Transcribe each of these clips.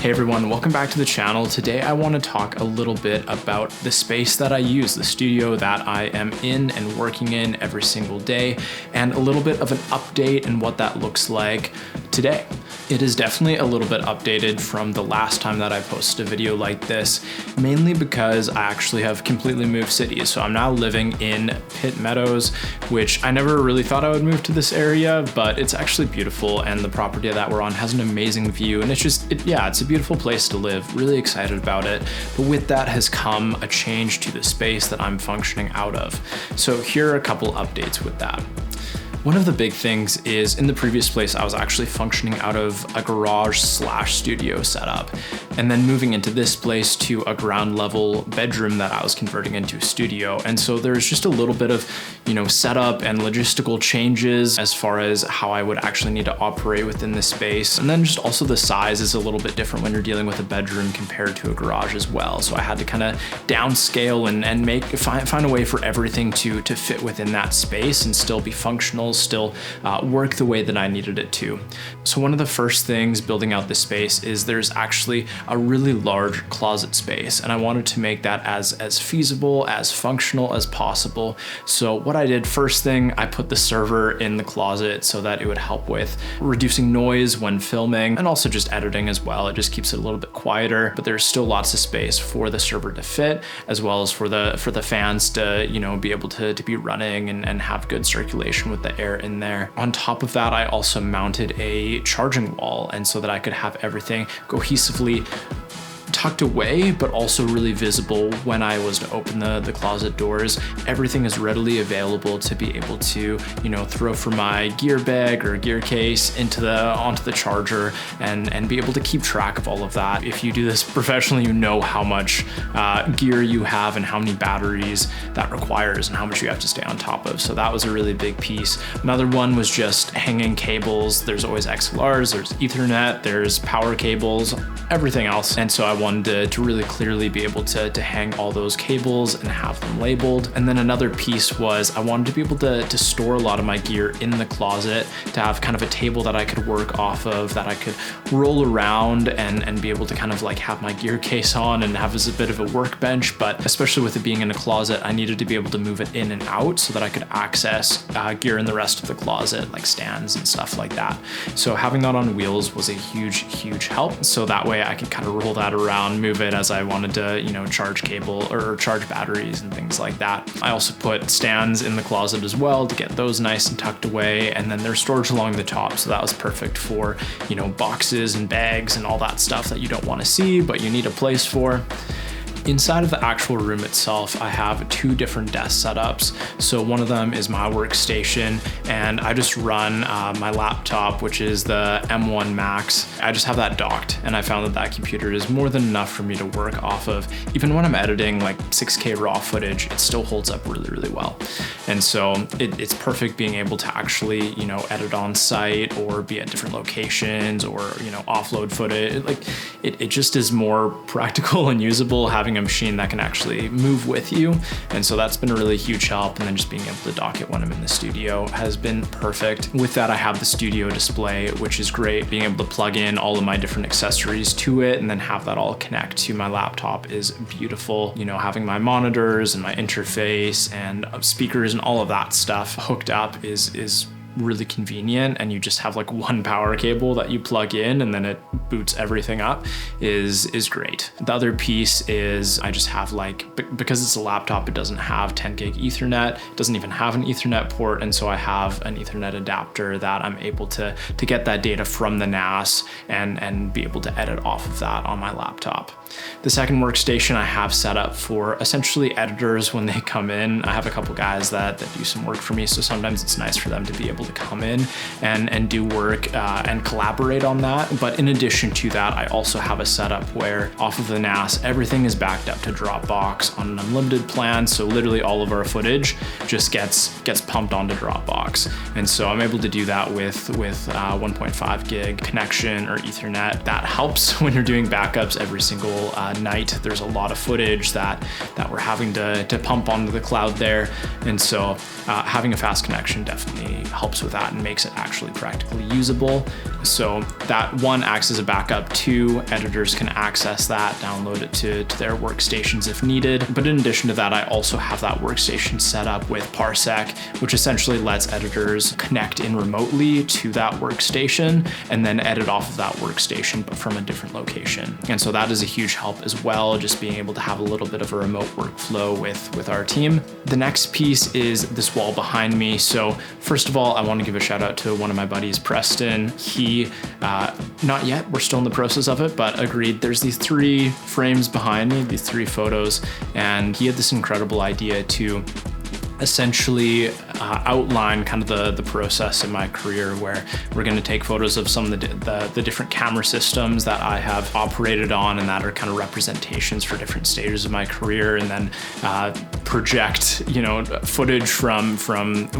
Hey everyone, welcome back to the channel. Today I want to talk a little bit about the space that I use, the studio that I am in and working in every single day, and a little bit of an update and what that looks like today. It is definitely a little bit updated from the last time that I posted a video like this, mainly because I actually have completely moved cities. So I'm now living in Pitt Meadows, which I never really thought I would move to this area, but it's actually beautiful, and the property that we're on has an amazing view, and it's a beautiful place to live. Really excited about it. But with that has come a change to the space that I'm functioning out of. So here are a couple updates with that. One of the big things is in the previous place, I was actually functioning out of a garage/studio setup, and then moving into this place to a ground level bedroom that I was converting into a studio. And so there's just a little bit of, setup and logistical changes as far as how I would actually need to operate within this space. And then just also the size is a little bit different when you're dealing with a bedroom compared to a garage as well. So I had to kind of downscale and find a way for everything to fit within that space and still be functional, still work the way that I needed it to. So one of the first things building out this space is there's actually a really large closet space, and I wanted to make that as feasible, as functional as possible. So what I did first thing, I put the server in the closet so that it would help with reducing noise when filming and also just editing as well. It just keeps it a little bit quieter, but there's still lots of space for the server to fit, as well as for the fans to be able to be running and have good circulation with the air in there. On top of that, I also mounted a charging wall, and so that I could have everything cohesively tucked away, but also really visible when I was to open the closet doors. Everything is readily available to be able to, throw from my gear bag or gear case onto the charger and be able to keep track of all of that. If you do this professionally, you know how much gear you have and how many batteries that requires and how much you have to stay on top of. So that was a really big piece. Another one was just hanging cables. There's always XLRs, there's Ethernet, there's power cables, everything else. And so I wanted to really clearly be able to hang all those cables and have them labeled. And then another piece was I wanted to be able to store a lot of my gear in the closet, to have kind of a table that I could work off of, that I could roll around and be able to kind of like have my gear case on and have as a bit of a workbench. But especially with it being in a closet, I needed to be able to move it in and out so that I could access gear in the rest of the closet, like stands and stuff like that. So having that on wheels was a huge help. So that way I could kind of roll that around, move it as I wanted to, charge cable or charge batteries and things like that. I also put stands in the closet as well to get those nice and tucked away, and then there's storage along the top, so that was perfect for, boxes and bags and all that stuff that you don't want to see, but you need a place for. Inside of the actual room itself, I have two different desk setups. So one of them is my workstation, and I just run my laptop, which is the M1 Max. I just have that docked, and I found that computer is more than enough for me to work off of. Even when I'm editing like 6K raw footage, it still holds up really well. And so it's perfect being able to actually, edit on site or be at different locations or, offload footage. It just is more practical and usable having a machine that can actually move with you. And so that's been a really huge help. And then just being able to dock it when I'm in the studio has been perfect. With that, I have the studio display, which is great. Being able to plug in all of my different accessories to it and then have that all connect to my laptop is beautiful. Having my monitors and my interface and speakers and all of that stuff hooked up is really convenient, and you just have like one power cable that you plug in and then it boots everything up is great. The other piece is I just have because it's a laptop, it doesn't have 10 gig Ethernet, it doesn't even have an Ethernet port, and so I have an Ethernet adapter that I'm able to get that data from the NAS and be able to edit off of that on my laptop. The second workstation I have set up for essentially editors when they come in. I have a couple guys that do some work for me, so sometimes it's nice for them to be able to come in and do work and collaborate on that. But in addition to that, I also have a setup where off of the NAS, everything is backed up to Dropbox on an unlimited plan. So literally all of our footage just gets pumped onto Dropbox. And so I'm able to do that with 1.5 gig connection or Ethernet. That helps when you're doing backups every single night. There's a lot of footage that we're having to pump onto the cloud there. And so having a fast connection definitely helps with that and makes it actually practically usable. So that one acts as a backup. Two, editors can access that, download it to their workstations if needed. But in addition to that, I also have that workstation set up with Parsec, which essentially lets editors connect in remotely to that workstation and then edit off of that workstation, but from a different location. And so that is a huge help as well, just being able to have a little bit of a remote workflow with our team. The next piece is this wall behind me. So first of all, I want to give a shout out to one of my buddies, Preston. He, not yet, we're still in the process of it, but agreed. There's these 3 frames behind me, these 3 photos, and he had this incredible idea to essentially outline kind of the process in my career, where we're going to take photos of some of the different camera systems that I have operated on and that are kind of representations for different stages of my career, and then project, you know, footage from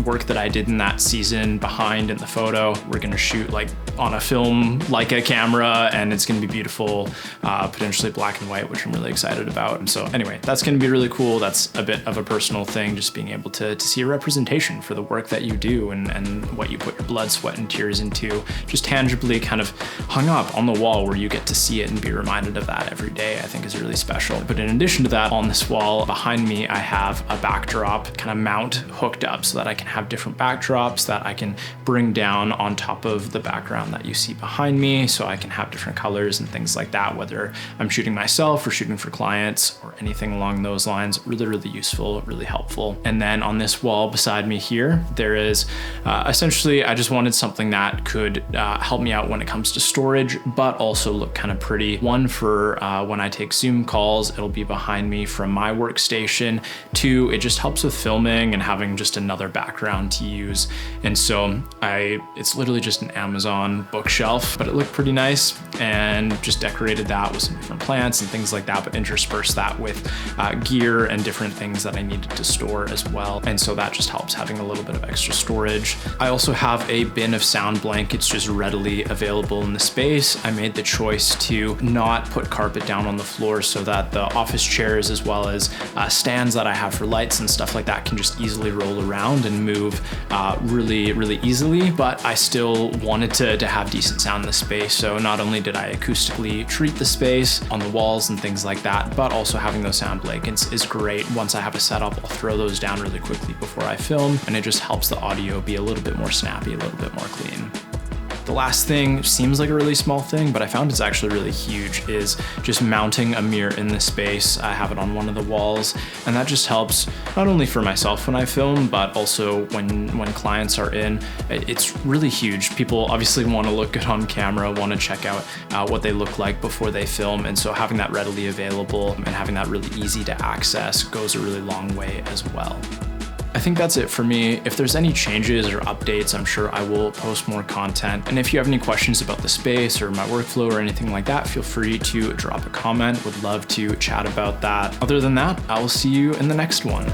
work that I did in that season behind in the photo. We're going to shoot like on a film Leica camera, and it's going to be beautiful, potentially black and white, which I'm really excited about. And so anyway, that's going to be really cool. That's a bit of a personal thing, just being able to see a representation for the work that you do and what you put your blood, sweat, and tears into, just tangibly kind of hung up on the wall where you get to see it and be reminded of that every day, I think is really special. But in addition to that, on this wall behind me, I have a backdrop kind of mount hooked up so that I can have different backdrops that I can bring down on top of the background that you see behind me, so I can have different colors and things like that, whether I'm shooting myself or shooting for clients or anything along those lines. Really, really useful, really helpful. And then on this wall beside me here, there is essentially, I just wanted something that could help me out when it comes to storage, but also look kind of pretty. One for when I take Zoom calls, it'll be behind me from my workstation. Two, it just helps with filming and having just another background to use. And so it's literally just an Amazon bookshelf, but it looked pretty nice, and just decorated that with some different plants and things like that, but interspersed that with gear and different things that I needed to store as well. And so that just helps having a little bit of extra storage. I also have a bin of sound blankets just readily available in the space. I made the choice to not put carpet down on the floor so that the office chairs, as well as stands that I have for lights and stuff like that, can just easily roll around and move really, really easily. But I still wanted to have decent sound in the space. So not only did I acoustically treat the space on the walls and things like that, but also having those sound blankets is great. Once I have a setup, I'll throw those down really quickly before I film, and it just helps the audio be a little bit more snappy, a little bit more clean. The last thing seems like a really small thing, but I found it's actually really huge, is just mounting a mirror in the space. I have it on one of the walls, and that just helps not only for myself when I film, but also when clients are in. It's really huge. People obviously want to look good on camera, want to check out what they look like before they film, and so having that readily available and having that really easy to access goes a really long way as well. I think that's it for me. If there's any changes or updates, I'm sure I will post more content. And if you have any questions about the space or my workflow or anything like that, feel free to drop a comment. Would love to chat about that. Other than that, I will see you in the next one.